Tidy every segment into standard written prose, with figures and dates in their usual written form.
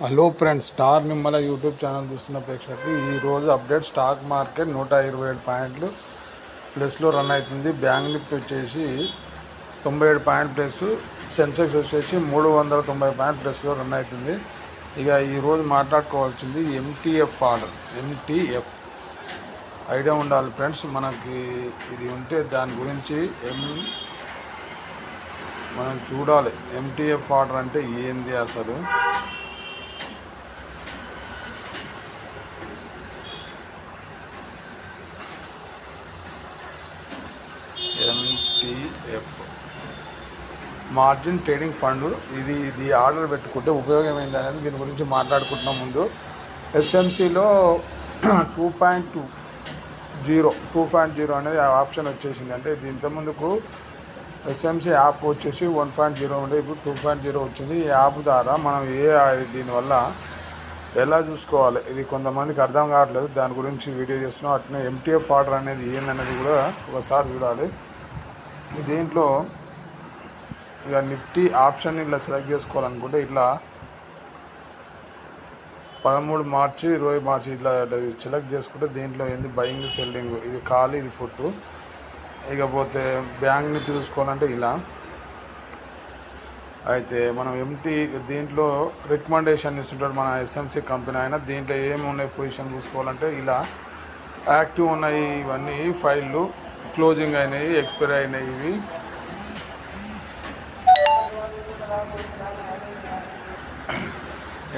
Hello friends, star Nimmala YouTube channel చూస్తున్న ప్రేక్షకులకి ఈరోజు అప్డేట్. స్టాక్ మార్కెట్ 127 పాయింట్లు ప్లస్లో రన్ అవుతుంది. బ్యాంక్ నిఫ్టీ వచ్చేసి 97 పాయింట్ ప్లస్, సెన్సెక్స్ వచ్చేసి 390 పాయింట్ ప్లస్లో రన్ అవుతుంది. ఇక ఈరోజు మాట్లాడుకోవాల్సింది ఎంటీఎఫ్ ఆర్డర్. ఎంటీఎఫ్ ఐడియా ఉండాలి ఫ్రెండ్స్, మనకి ఇది ఉంటే దాని గురించి మనం చూడాలి. ఎంటీఎఫ్ ఆర్డర్ అంటే ఏంది అసలు? MTF margin trading fund. ఇది ఆర్డర్ పెట్టుకుంటే ఉపయోగం ఏంటనేది దీని గురించి మాట్లాడుకుంటున్నాం. ముందు ఎస్ఎంసీలో 2.0 అనేది ఆప్షన్ వచ్చేసింది. అంటే దీంతో ముందుకు ఎస్ఎంసీ యాప్ వచ్చేసి 1.0 ఉండే, ఇప్పుడు 2.0 వచ్చింది. ఈ యాప్ ద్వారా మనం దీనివల్ల ఎలా చూసుకోవాలి, ఇది కొంతమందికి అర్థం కావట్లేదు. దాని గురించి వీడియో చేస్తున్నాం. అట్లనే ఎంటీఎఫ్ ఆర్డర్ అనేది ఏందనేది కూడా ఒకసారి చూడాలి. దీంట్లో ఇక నిఫ్టీ ఆప్షన్ ఇలా సెలెక్ట్ చేసుకోవాలనుకుంటే ఇట్లా 13 మార్చి 20 మార్చి ఇట్లా సెలెక్ట్ చేసుకుంటే దీంట్లో ఏంది బయింగ్ సెల్లింగ్, ఇది ఖాళీ, ఇది ఫుట్టు. ఇకపోతే బ్యాంక్ నిఫ్టీ చూసుకోవాలంటే ఇలా. అయితే మనం దీంట్లో రికమెండేషన్ ఇస్తుంటాడు మన ఎస్ఎంసీ కంపెనీ అయినా. దీంట్లో ఏమి ఉన్నాయి పొజిషన్ చూసుకోవాలంటే ఇలా యాక్టివ్ ఉన్నాయి. ఇవన్నీ ఫైళ్ళు క్లోజింగ్ అయినాయి, ఎక్స్పైరీ అయినాయి. ఇవి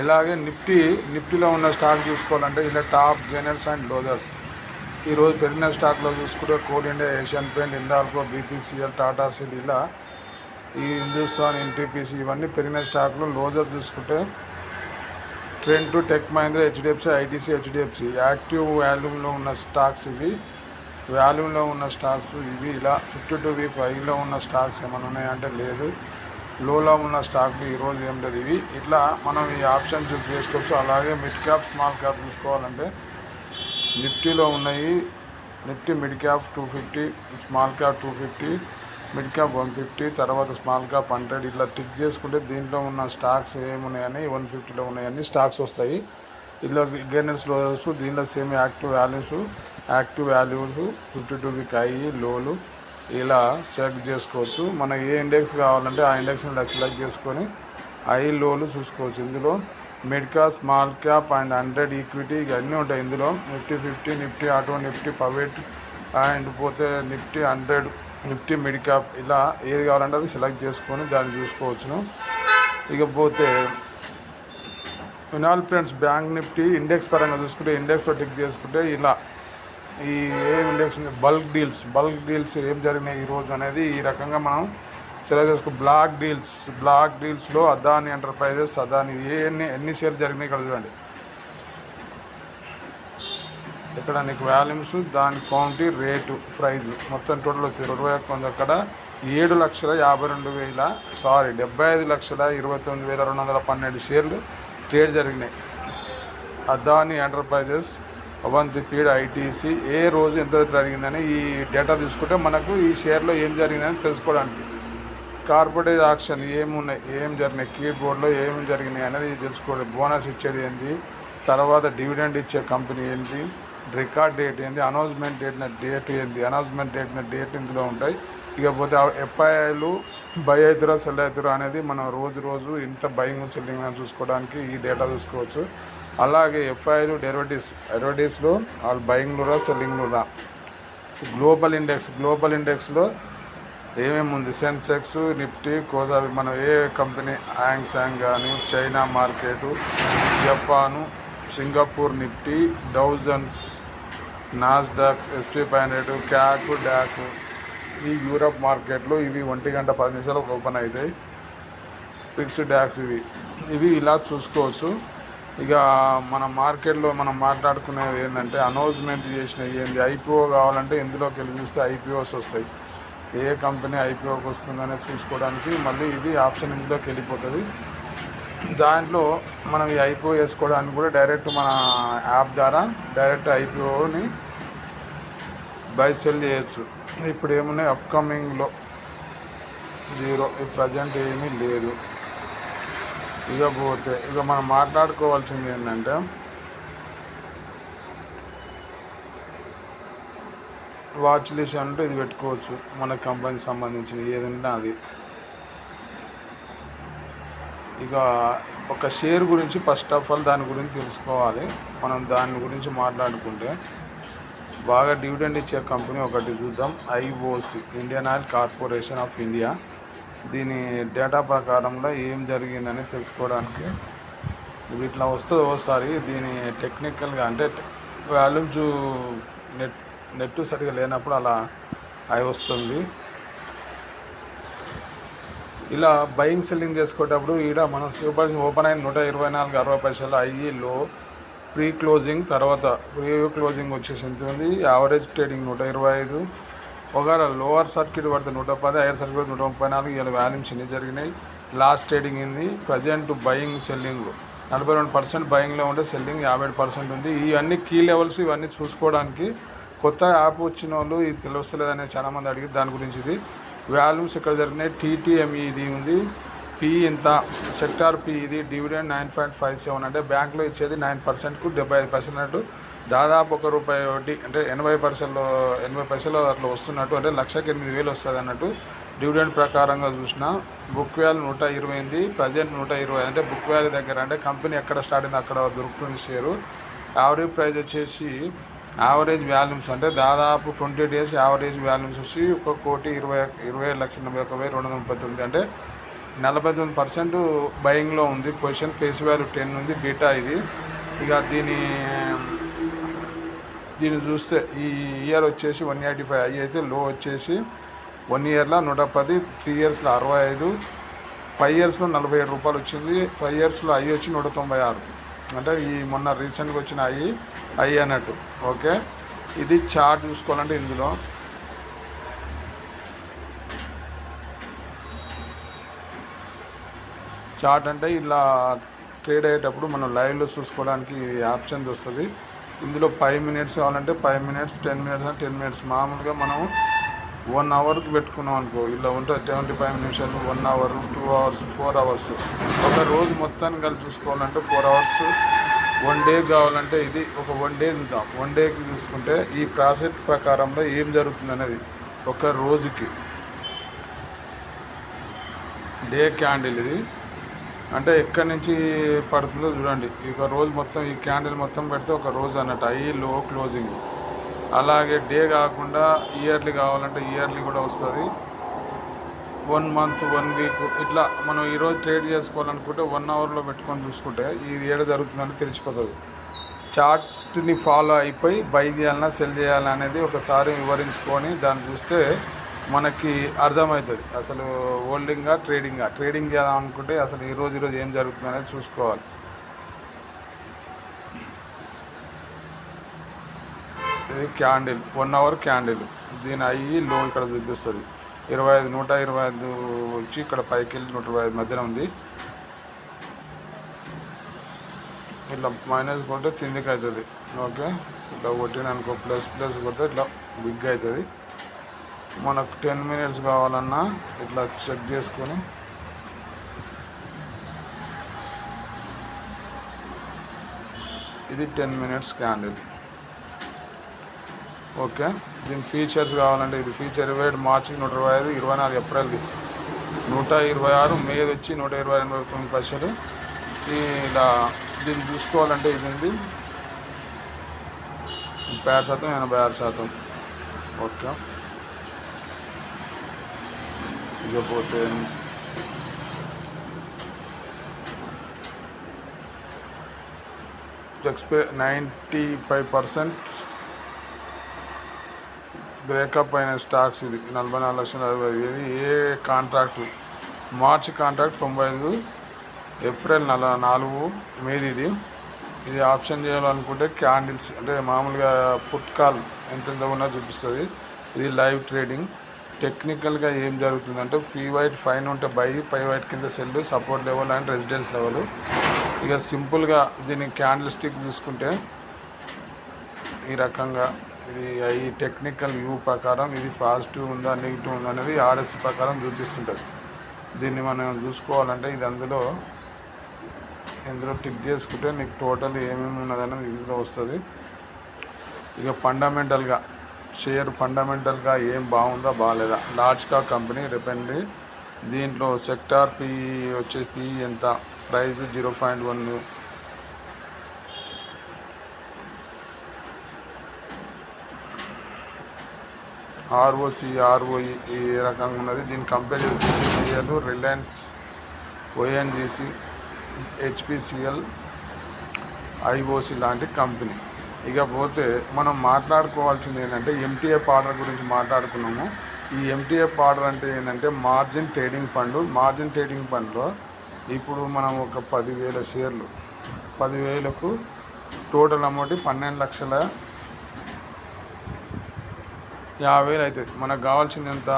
ఇలాగే నిఫ్టీలో ఉన్న స్టాక్ చూసుకోవాలంటే ఇలా టాప్ గెయినర్స్ అండ్ లోజర్స్. ఈరోజు పెరిగిన స్టాక్లో చూసుకుంటే coal India, Asian paint, Hindalco, BPCL, Tata steel, ఇలా ఈ హిందుస్థాన్, ఎన్టీపీసీ ఇవన్నీ పెరిగిన స్టాక్లు. లోజర్ చూసుకుంటే trend, tech Mahindra, HDFC, ITC, HDFC. Active వాల్యూమ్లో ఉన్న స్టాక్స్ ఇవి. వాల్యూమ్లో ఉన్న స్టాక్స్ ఇవి. ఇలా 52 వీక్ హైలో ఉన్న స్టాక్స్ ఏమైనా ఉన్నాయంటే లేదు. లోలో ఉన్న స్టాక్లు ఈరోజు ఏం లేదు. ఇవి ఇట్లా మనం ఈ ఆప్షన్ చూస్ చేసుకోవచ్చు. అలాగే మిడ్ క్యాప్, స్మాల్ క్యాప్ చూసుకోవాలంటే నిఫ్టీలో ఉన్నాయి. Nifty mid cap 250, small cap 250, mid cap 150, తర్వాత స్మాల్ క్యాప్ 100. ఇట్లా టిక్ చేసుకుంటే దీంట్లో ఉన్న స్టాక్స్ ఏమున్నాయని 150లో ఉన్నాయని స్టాక్స్ వస్తాయి. ఇలా గెయినర్స్లో దీంట్లో same active values 52 week high, లోలు ఇలా సెలెక్ట్ చేసుకోవచ్చు. మన ఏ ఇండెక్స్ కావాలంటే ఆ ఇండెక్స్ని ఇలా సెలెక్ట్ చేసుకొని హై, లోలు చూసుకోవచ్చు. ఇందులో mid cap, small cap and 100 equity ఇవన్నీ ఉంటాయి. ఇందులో Nifty 50, Nifty auto, Nifty private and పోతే నిఫ్టీ 100, నిఫ్టీ మిడ్ క్యాప్, ఇలా ఏది కావాలంటే అది సెలెక్ట్ చేసుకొని దాన్ని చూసుకోవచ్చును. ఇకపోతే వినాలి ఫ్రెండ్స్, బ్యాంక్ నిఫ్టీ ఇండెక్స్ పరంగా చూసుకుంటే ఇండెక్స్లో టిక్ చేసుకుంటే ఇలా ఈ ఏ ఇండెక్స్ బల్క్ డీల్స్ ఏం జరిగినాయి ఈరోజు అనేది ఈ రకంగా మనం సెలెక్ట్ చేసుకో. బ్లాక్ డీల్స్లో అదాని ఎంటర్ప్రైజెస్, అదాని ఎన్ని షేర్లు జరిగినాయి ఇక్కడ చూడండి. ఇక్కడ నీకు వాల్యూమ్స్, దాని క్వాంటిటీ, రేటు, ప్రైజ్ మొత్తం టోటల్ వచ్చేది 21. అక్కడ 75,29,212 షేర్లు ట్రేడ్ జరిగినాయి. Adani Enterprises, Avanti feed, ITC ఏ రోజు ఎంత జరిగిందని ఈ డేటా తీసుకుంటే మనకు ఈ షేర్లో ఏం జరిగిందని తెలుసుకోవడానికి. కార్పొరేట్ యాక్షన్ ఏం జరిగినాయి, కీ బోర్డులో ఏమి జరిగినాయి అనేది తెలుసుకోవాలి. బోనస్ ఇచ్చేది ఏంటి, తర్వాత డివిడెండ్ ఇచ్చే కంపెనీ ఏంటి, రికార్డ్ డేట్ ఏంటి, అనౌన్స్మెంట్ డేట్ ఇందులో ఉంటాయి. ఇకపోతే ఎఫ్ఐఐలు బై అవుతారా సెల్ అవుతారా అనేది మనం రోజు ఇంత బయింగ్ సెల్లింగ్ అని చూసుకోవడానికి ఈ డేటా చూసుకోవచ్చు. అలాగే ఎఫ్ఐఐలు డెరివేటివ్స్లో వాళ్ళు బయింగ్లురా సెల్లింగ్లురా. గ్లోబల్ ఇండెక్స్లో ఏమేమి ఉంది, సెన్సెక్స్, నిఫ్టీ, కోదావి, మనం ఏ కంపెనీ, యాంగ్సాంగ్ కానీ, China market, Japan, Singapore Nifty, Dow Jones, Nasdaq, SP 500, CAC, DAX. ఈ యూరప్ మార్కెట్లో ఇవి 1:10 ఓపెన్ అవుతాయి. ఫిక్స్డ్ డాక్స్ ఇవి ఇలా చూసుకోవచ్చు. ఇక మన మార్కెట్లో మనం మాట్లాడుకునేది ఏంటంటే అనౌన్స్మెంట్ చేసిన ఏంది, ఐపీఓ కావాలంటే ఇందులోకి వెళ్ళి చూస్తే ఐపీఓస్ వస్తాయి. ఏ కంపెనీ ఐపీఓకి వస్తుందనే చూసుకోవడానికి మళ్ళీ ఇది ఆప్షన్ ఇందులోకి వెళ్ళిపోతుంది. దాంట్లో మనం ఈ ఐపీఓ వేసుకోవడానికి కూడా డైరెక్ట్ మన యాప్ ద్వారా డైరెక్ట్ ఐపీఓని బై సెల్ చేయొచ్చు. ఇప్పుడు ఏమున్నాయి, అప్కమింగ్లో 0, ప్రజెంట్ ఏమీ లేదు. ఇక మనం మాట్లాడుకోవాల్సింది ఏంటంటే వాచ్ లిస్ట్ అంటే ఇది పెట్టుకోవచ్చు, మన కంపెనీకి సంబంధించిన ఏదంటే అది. ఇక ఒక షేర్ గురించి ఫస్ట్ ఆఫ్ ఆల్ దాని గురించి తెలుసుకోవాలి. మనం దాని గురించి మాట్లాడుకుంటే బాగా డివిడెండ్ ఇచ్చే కంపెనీ ఒకటి చూద్దాం. IOC, Indian oil corporation of India. దీని డేటా ప్రకారంలో ఏం జరిగిందని తెలుసుకోవడానికి ఇట్లా వస్తుంది ఒకసారి. దీని టెక్నికల్గా అంటే వాల్యూమ్స్ నెట్ సరిగా లేనప్పుడు అలా అవి వస్తుంది. ఇలా బయింగ్ సెల్లింగ్ చేసుకునేటప్పుడు ఈడ మనం ఓపెన్ అయిన 124.60 అయ్యి లో ప్రీ క్లోజింగ్, తర్వాత ప్రీ క్లోజింగ్ వచ్చేసి ఎంత ఉంది, యావరేజ్ ట్రేడింగ్ 125, ఒకవేళ లోవర్ సర్క్యూట్ పడితే 110, హైయర్ సర్క్యూట్ 134. ఇలా వాల్యూమ్స్ ఎన్ని జరిగినాయి, లాస్ట్ ట్రేడింగ్ ఏంది, ప్రజెంట్ బయింగ్ సెల్లింగ్ 42% బయింగ్లో ఉంటే సెల్లింగ్ 50% ఉంది. ఇవన్నీ కీ లెవెల్స్, ఇవన్నీ చూసుకోవడానికి కొత్త యాప్ వచ్చిన వాళ్ళు ఇది తెలుస్తలేదని చాలామంది అడిగి దాని గురించి ఇది వాల్యూమ్స్ ఇక్కడ జరిగినాయి. టీటీఎంఈ ఇది ఉంది, పి ఇంత, సెక్టార్ పి ఇది, డివిడెండ్ 9.57 అంటే బ్యాంకులో ఇచ్చేది 9%కు 75% అన్నట్టు, దాదాపు ₹1 వడ్డీ అంటే 80 పైసలు అట్లా వస్తున్నట్టు, అంటే 1,08,000 వస్తుంది అన్నట్టు. డివిడెండ్ ప్రకారంగా చూసిన బుక్ వాల్యూ 120, ప్రజెంట్ 120 అంటే బుక్ వాల్యూ దగ్గర, అంటే కంపెనీ ఎక్కడ స్టార్ట్ అయింది అక్కడ దొరుకుతుంది షేరు. యావరేజ్ ప్రైస్ వచ్చేసి యావరేజ్ వాల్యూమ్స్ అంటే దాదాపు 20 days యావరేజ్ వాల్యూమ్స్ వచ్చి 1,20,40,41,239 అంటే 49% బయింగ్లో ఉంది. పొజిషన్ ఫేస్ వాల్యూ 10 ఉంది, బీటా ఇది. ఇక దీన్ని చూస్తే ఈ ఇయర్ వచ్చేసి 185 అయ్యి అయితే, లో వచ్చేసి 1 yearలో 110, 3 yearsలో 65, 5 yearsలో ₹47 వచ్చింది, 5 yearsలో అయ్యి వచ్చి 196. అంటే ఈ మొన్న రీసెంట్గా వచ్చిన అయ్యి అన్నట్టు. ఓకే, ఇది చార్ట్ చూసుకోవాలంటే ఇందులో చార్ట్ అంటే ఇలా ట్రేడ్ అయ్యేటప్పుడు మనం లైవ్లో చూసుకోవడానికి ఆప్షన్ వస్తుంది. ఇందులో 5 minutes కావాలంటే 5 minutes, 10 minutes అంటే 10 minutes. మామూలుగా మనం 1 hourకి పెట్టుకున్నాం అనుకో, ఇలా ఉంటుంది 75 నిమిషాలు, 1 hour, 2 hours, 4 hours. ఒక రోజు మొత్తాన్ని కలిసి చూసుకోవాలంటే 4 hours. 1 day కావాలంటే ఇది ఒక 1 day చూద్దాం. 1 dayకి చూసుకుంటే ఈ ప్రాసెస్ ప్రకారంలో ఏం జరుగుతుంది అనేది ఒక రోజుకి డే క్యాండిల్ ఇది, అంటే ఎక్కడి నుంచి పడుతుందో చూడండి. ఒక రోజు మొత్తం ఈ క్యాండిల్ మొత్తం పెడితే ఒక రోజు అన్నట్టు, అయ్యి లో క్లోజింగ్. అలాగే డే కాకుండా ఇయర్లీ కావాలంటే ఇయర్లీ కూడా వస్తుంది. 1 month, 1 week ఇట్లా మనం ఈరోజు ట్రేడ్ చేసుకోవాలనుకుంటే 1 hourలో పెట్టుకొని చూసుకుంటే ఇది ఏడ జరుగుతుందని తెలిసిపోతుంది. చార్ట్ని ఫాలో అయిపోయి బై చేయాలన్నా సెల్ చేయాలన్నా అనేది ఒకసారి వివరించుకొని దాన్ని చూస్తే మనకి అర్థమవుతుంది. అసలు ట్రేడింగ్ చేయాలనుకుంటే అసలు ఈరోజు ఏం జరుగుతుంది అనేది చూసుకోవాలి. ఇది క్యాండిల్, 1 hour క్యాండిల్. దీని అయ్యి లో ఇక్కడ చూపిస్తుంది 25, 125 వచ్చి ఇక్కడ పైకి వెళ్ళి 125 మధ్యన ఉంది. ఇట్లా మైనస్ కొడితే కిందికి అవుతుంది. ఓకే, ఇట్లా కొట్టిన అనుకో, ప్లస్ కొడితే ఇట్లా బిగ్ అవుతుంది. మనకు 10 minutes కావాలన్నా ఇట్లా చెక్ చేసుకొని ఇది 10 minutes క్యాండిల్. ఓకే, దీని ఫీచర్స్ కావాలంటే ఇది ఫీచర్ 27 మార్చి 125, 24 ఏప్రిల్ది 126, మే వచ్చి 120.89. ఇలా దీన్ని చూసుకోవాలంటే ఇది ఉంది 30%, 86%. ఓకే, ఇకపోతే ఎక్స్పైర్ 95% బ్రేకప్ అయిన స్టాక్స్. ఇది 44,60,000. ఇది ఏ కాంట్రాక్టు, మార్చి కాంట్రాక్ట్ 95, ఏప్రిల్ 4, మేది. ఇది ఆప్షన్ చేయాలనుకుంటే క్యాండిల్స్ అంటే మామూలుగా పుట్ కాల్ ఎంత ఉన్నా చూపిస్తుంది. ఇది లైవ్ ట్రేడింగ్. టెక్నికల్గా ఏం జరుగుతుందంటే ఫీ వైట్ ఫైన్ ఉంటే బై, పై వైట్ కింద cell, support level and residence level. ఇక సింపుల్గా దీన్ని క్యాండిల్ స్టిక్ చూసుకుంటే ఈ రకంగా ఇది ఈ టెక్నికల్ వ్యూ ప్రకారం ఇది పాజిటివ్ ఉందా నెగిటివ్ ఉందా అనేది ఆర్ఎస్ ప్రకారం చూపిస్తుంటుంది. దీన్ని మనం చూసుకోవాలంటే ఇది అందులో ఇందులో టిక్ చేసుకుంటే నీకు టోటల్ ఏమేమి ఉన్నదనేది ఇందులో వస్తుంది. ఇక ఫండమెంటల్గా షేర్ ఫండమెంటల్గా ఏం బాగుందా బాగాలేదా. లార్జ్ క్యాప్ కంపెనీ రిపెండ్లీ దీంట్లో సెక్టార్ పి వచ్చేసి పి ఎంత, ప్రైస్ 0.1, ఆర్ఓసి ఆర్ఓఈ ఈ రకంగా ఉన్నది. దీని compare GPCL, Reliance, ONGC, HPCL, IOC లాంటి కంపెనీ. ఇకపోతే మనం మాట్లాడుకోవాల్సింది ఏంటంటే ఎంటీఎఫ్ ఆర్డర్ గురించి మాట్లాడుకున్నాము. ఈ ఎంటీఎఫ్ ఆర్డర్ అంటే ఏంటంటే margin trading fund. Margin trading ఫండ్లో ఇప్పుడు మనం ఒక 10,000 షేర్లు, 10,000కు టోటల్ అమౌంట్ 12,50,000 అవుతుంది. మనకు కావాల్సింది ఎంత,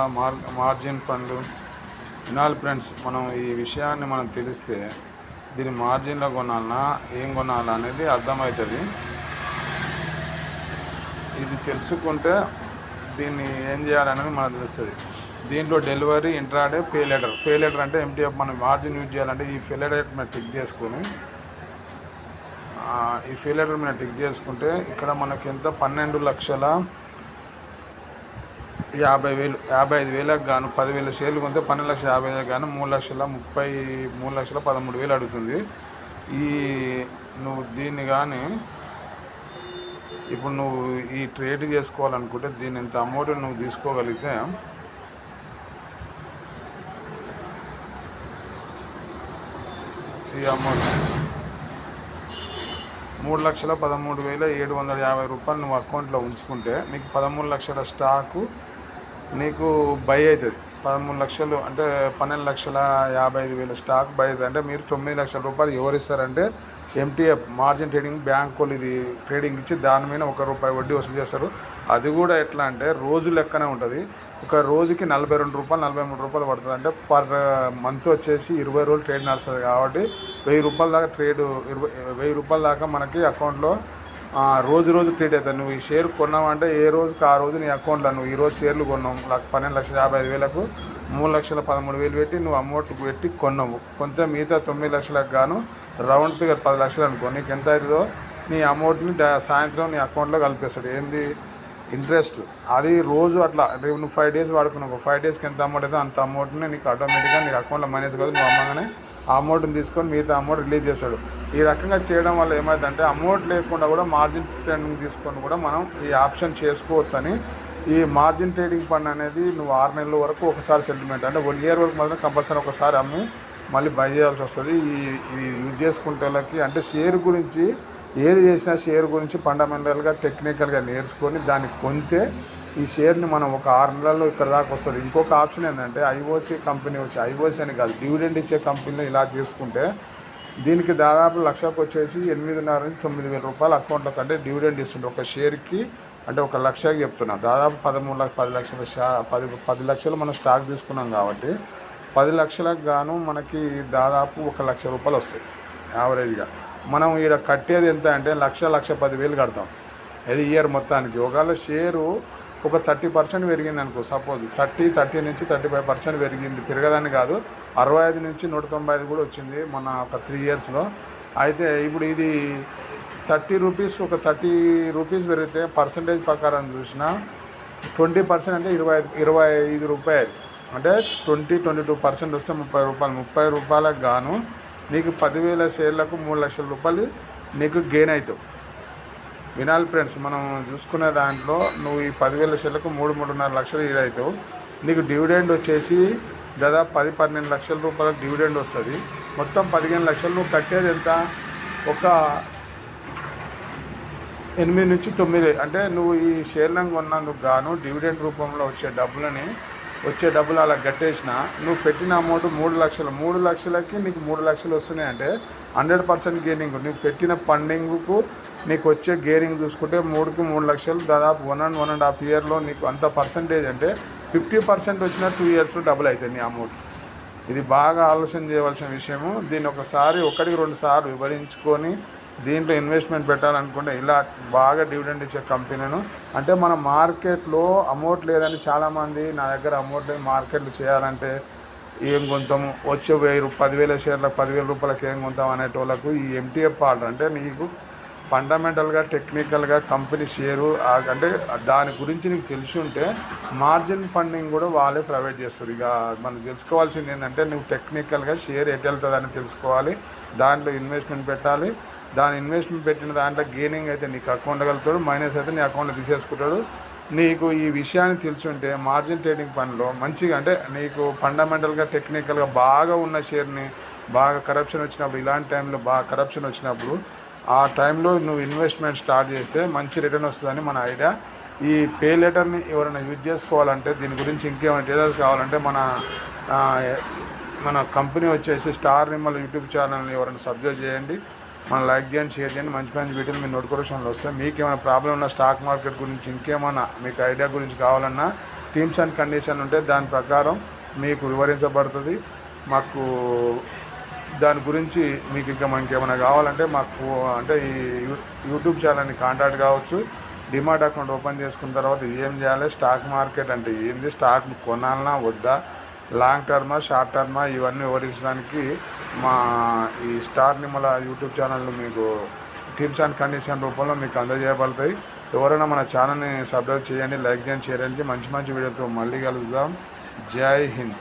మార్జిన్ ఫండ్. వినాలి ఫ్రెండ్స్, మనం ఈ విషయాన్ని మనం తెలిస్తే దీని మార్జిన్లో కొనాలన్నా ఏం కొనాలా అనేది అర్థమవుతుంది. ఇది తెలుసుకుంటే దీన్ని ఏం చేయాలనేది మనకు తెలుస్తుంది. దీంట్లో డెలివరీ, ఇంట్రాడే, పే లెటర్ అంటే ఎంటీఎఫ్ మనం మార్జిన్ యూజ్ చేయాలంటే ఈ పే లెటర్ మీద టిక్ చేసుకొని ఈ పే లెటర్ మీద టిక్ చేసుకుంటే ఇక్కడ మనకి ఎంత 12,50,000 55,000కు గాను 10,000 షేర్లు కొంటే 12,50,000 గాను 3,13,000 అడుగుతుంది. నువ్వు దీన్ని కానీ ఇప్పుడు నువ్వు ఈ ట్రేడ్ చేసుకోవాలనుకుంటే దీని ఇంత అమౌంట్ నువ్వు తీసుకోగలిగితే ఈ అమౌంట్ 3,13,750 రూపాయలు నువ్వు అకౌంట్లో ఉంచుకుంటే నీకు 13 లక్షల స్టాకు నీకు బై అవుతుంది. 13 లక్షలు అంటే 12,55,000 స్టాక్ బై అవుతుంది. అంటే మీరు 9 లక్షల రూపాయలు ఎవరు ఇస్తారంటే ఎంటీఎఫ్ మార్జిన్ ట్రేడింగ్ బ్యాంక్ వాళ్ళు ఇది ట్రేడింగ్ ఇచ్చి దాని మీద ₹1 వడ్డీ వసూలు చేస్తారు. అది కూడా ఎట్లా అంటే రోజు లెక్కనే ఉంటుంది. ఒక రోజుకి ₹42, ₹43 పడుతుంది. అంటే పర్ మంత్ వచ్చేసి 20 రోజులు ట్రేడ్ నడుస్తుంది కాబట్టి ₹1,000 దాకా ట్రేడ్, ₹1,000 దాకా మనకి అకౌంట్లో రోజు ట్రేడ్ అవుతుంది. నువ్వు ఈ షేర్ కొన్నావంటే ఏ రోజుకి ఆ రోజు నీ అకౌంట్లో నువ్వు ఈరోజు షేర్లు కొన్నావు 12,55,000కు 3,13,000 పెట్టి నువ్వు అమౌంట్ పెట్టి కొన్నావు. కొంత మిగతా 9 లక్షలకు గాను రౌండ్ ఫిగర్ 10 లక్షలు అనుకో, నీకు ఎంత అవుతుందో నీ అమౌంట్ని సాయంత్రం నీ అకౌంట్లో కలిపేస్తాడు. ఏంది ఇంట్రెస్ట్. అది రోజు అట్లా నువ్వు 5 డేస్ వాడుకున్నావు, 5 డేస్కి ఎంత అమౌంట్ అయితే అంత అమౌంట్ని నీకు ఆటోమేటిక్గా నీకు అకౌంట్లో మైనస్ కాదు. నువ్వు అమ్మగానే ఆ అమౌంట్ని తీసుకొని మిగతా అమౌంట్ రిలీజ్ చేస్తాడు. ఈ రకంగా చేయడం వల్ల ఏమైందంటే అమౌంట్ లేకుండా కూడా మార్జిన్ ట్రేడింగ్ తీసుకొని కూడా మనం ఈ ఆప్షన్ చేసుకోవచ్చు అని. ఈ మార్జిన్ ట్రేడింగ్ ఫండ్ అనేది నువ్వు 6 నెలల వరకు ఒకసారి సెటిల్మెంట్ అంటే 1 ఇయర్ వరకు మాత్రం కంపల్సరీ ఒకసారి అమ్మి మళ్ళీ బై చేయాల్సి వస్తుంది. ఇది యూజ్ చేసుకుంటే వాళ్ళకి అంటే షేర్ గురించి ఏది చేసినా షేర్ గురించి ఫండమెంటల్గా టెక్నికల్గా నేర్చుకొని దాన్ని కొంటే ఈ షేర్ని మనం ఒక 6 నెలల్లో ఇక్కడ దాకా వస్తుంది. ఇంకొక ఆప్షన్ ఏంటంటే ఐఓసి కంపెనీ వచ్చి, ఐఓసి అని కాదు డివిడెండ్ ఇచ్చే కంపెనీలో ఇలా చేసుకుంటే దీనికి దాదాపు లక్షకు వచ్చేసి 8,500 నుంచి 9,000 రూపాయలు అకౌంట్లో కంటే డివిడెండ్ ఇస్తుంది ఒక షేర్కి. అంటే 1 లక్షకి చెప్తున్నా, దాదాపు 10 లక్షలు మనం స్టాక్ తీసుకున్నాం కాబట్టి 10 లక్షలకు గాను మనకి దాదాపు 1,00,000 రూపాయలు వస్తాయి యావరేజ్గా. మనం ఈడ కట్టేది ఎంత అంటే 1,10,000 కడతాం అది ఇయర్ మొత్తానికి. ఒకవేళ షేరు ఒక 30% పెరిగింది అనుకో, సపోజ్ 30 నుంచి 35% పెరిగింది, పెరగదని కాదు 65 నుంచి 195 కూడా వచ్చింది మన ఒక 3 ఇయర్స్లో. అయితే ఇప్పుడు ఇది 30 రూపీస్, ఒక 30 రూపీస్ పెరిగితే పర్సంటేజ్ ప్రకారం చూసినా 20% అంటే 25 రూపాయలు అంటే 22% వస్తే ₹30 గాను నీకు 10,000 షేర్లకు 3 లక్షల రూపాయలు నీకు గెయిన్ అవుతావు. వినాలి ఫ్రెండ్స్, మనం చూసుకునే దాంట్లో నువ్వు ఈ 10,000 షేర్లకు 3-3.5 లక్షలు ఇది అవుతావు. నీకు డివిడెండ్ వచ్చేసి దాదాపు 10-12 లక్షల రూపాయల డివిడెండ్ వస్తుంది. మొత్తం 15 లక్షలు నువ్వు కట్టేది ఎంత, ఒక 8 నుంచి 9. అంటే నువ్వు ఈ షేర్లను కొన్నందుకు గాను డివిడెండ్ రూపంలో వచ్చే డబ్బులు అలా కట్టేసిన నువ్వు పెట్టిన అమౌంట్ 3 లక్షలు. 3 లక్షలకి నీకు 3 లక్షలు వస్తున్నాయి అంటే 100% గెయినింగ్. నువ్వు పెట్టిన ఫండింగ్కు నీకు వచ్చే గెయినింగ్ చూసుకుంటే 3 లక్షలు దాదాపు 1.5 ఇయర్లో నీకు అంత పర్సంటేజ్ అంటే 50% వచ్చిన 2 ఇయర్స్లో డబుల్ అవుతుంది నీ అమౌంట్. ఇది బాగా ఆలోచన చేయవలసిన విషయము. దీన్ని ఒకసారి 1-2 సార్లు వివరించుకొని దీంట్లో ఇన్వెస్ట్మెంట్ పెట్టాలనుకుంటే ఇలా బాగా డివిడెండ్ ఇచ్చే కంపెనీను. అంటే మన మార్కెట్లో అమౌంట్ లేదని చాలామంది నా దగ్గర అమౌంట్ లేదు మార్కెట్లు చేయాలంటే ఏం కొంటాము వచ్చే 10,000 షేర్లకు 10,000 రూపాయలకి ఏం కొంటాం అనేటోళ్ళకు ఈ ఎంటీఎఫ్ ఆర్డర్ అంటే నీకు ఫండమెంటల్గా టెక్నికల్గా కంపెనీ షేరు అంటే దాని గురించి నీకు తెలిసి ఉంటే మార్జిన్ ఫండింగ్ కూడా వాళ్ళే ప్రొవైడ్ చేస్తారు. ఇక మనం తెలుసుకోవాల్సింది ఏంటంటే నువ్వు టెక్నికల్గా షేర్ ఎటు వెళ్తుందని తెలుసుకోవాలి, దాంట్లో ఇన్వెస్ట్మెంట్ పెట్టాలి, దాని ఇన్వెస్ట్మెంట్ పెట్టిన దాంట్లో గెయినింగ్ అయితే నీకు అకౌంట్ కలుపుతాడు, మైనస్ అయితే నీ అకౌంట్లో తీసేసుకుంటాడు. నీకు ఈ విషయాన్ని తెలిసి ఉంటే మార్జిన్ ట్రేడింగ్ పనిలో మంచిగా అంటే నీకు ఫండమెంటల్గా టెక్నికల్గా బాగా ఉన్న షేర్ని బాగా కరప్షన్ వచ్చినప్పుడు, ఇలాంటి టైంలో బాగా కరప్షన్ వచ్చినప్పుడు ఆ టైంలో నువ్వు ఇన్వెస్ట్మెంట్ స్టార్ట్ చేస్తే మంచి రిటర్న్ వస్తుందని మన ఐడియా. ఈ పే లెటర్ని ఎవరైనా యూజ్ చేసుకోవాలంటే దీని గురించి ఇంకేమైనా డీటెయిల్స్ కావాలంటే మన కంపెనీ వచ్చేసి స్టార్ నిమ్మల్ యూట్యూబ్ ఛానల్ని ఎవరైనా సబ్స్క్రైబ్ చేయండి, మనం లైక్ చేయండి, షేర్ చేయండి. మంచి మంచి వీడియోలు మీ నోటిఫికేషన్లు వస్తాయి. మీకు ఏమైనా ప్రాబ్లం ఉన్న స్టాక్ మార్కెట్ గురించి ఇంకేమైనా మీకు ఐడియా గురించి కావాలన్నా టర్మ్స్ అండ్ కండిషన్ ఉంటే దాని ప్రకారం మీకు వివరించబడుతుంది. మాకు దాని గురించి మీకు ఇంకా మనకి ఏమైనా కావాలంటే మాకు అంటే ఈ యూట్యూబ్ ఛానల్ని కాంటాక్ట్ కావచ్చు. డిమాట్ అకౌంట్ ఓపెన్ చేసుకున్న తర్వాత ఏం చేయాలి, స్టాక్ మార్కెట్ అంటే ఏంది, స్టాక్ కొనాలన్నా వద్దా, లాంగ్ టర్మా షార్ట్ టర్మా ఇవన్నీ వివరించడానికి మా ఈ స్టార్ నిమ్మల యూట్యూబ్ ఛానల్ మీకు టర్మ్స్ అండ్ కండిషన్ రూపంలో మీకు అందజేయబడతాయి. ఎవరైనా మన ఛానల్ని సబ్స్క్రైబ్ చేయండి, లైక్ చేయండి, షేర్ చేయండి. మంచి మంచి వీడియోతో మళ్ళీ కలుద్దాం. జై హింద్.